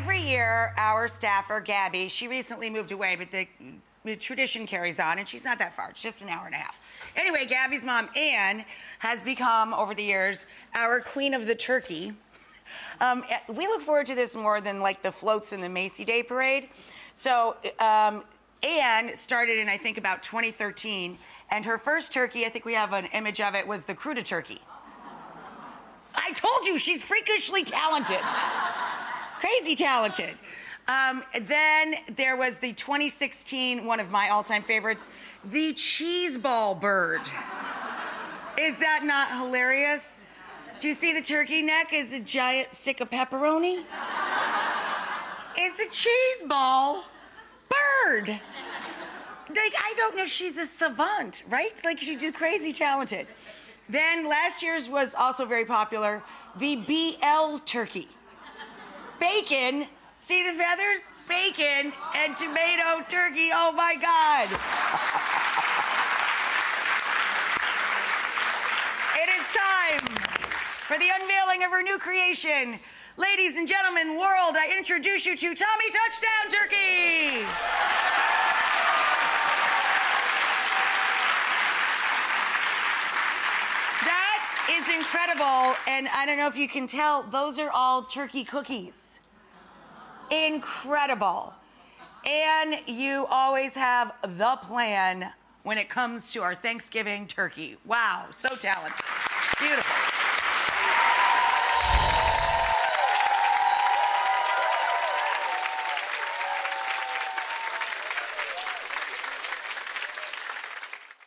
every year, our staffer, Gabby, she recently moved away, but the tradition carries on, and she's not that far. It's just an hour and a half. Anyway, Gabby's mom, Ann, has become, over the years, our queen of the turkey. We look forward to this more than, like, the floats in the Macy Day Parade. So, Ann started in, I think, about 2013, and her first turkey, I think we have an image of it, was the crudite turkey. I told you, she's freakishly talented. Crazy talented. Then there was the 2016, one of my all-time favorites, the cheese ball bird. Is that not hilarious? Do you see the turkey neck is a giant stick of pepperoni? It's a cheese ball bird. Like, I don't know, she's a savant, right? Like, she's just crazy talented. Then last year's was also very popular, the BL turkey. Bacon, see the feathers? Bacon and tomato turkey, oh my God. It is time for the unveiling of her new creation. Ladies and gentlemen, world, I introduce you to Tommy Touchdown Turkey. Is incredible, and I don't know if you can tell, those are all turkey cookies. Incredible. And you always have the plan when it comes to our Thanksgiving turkey. Wow, so talented. Beautiful.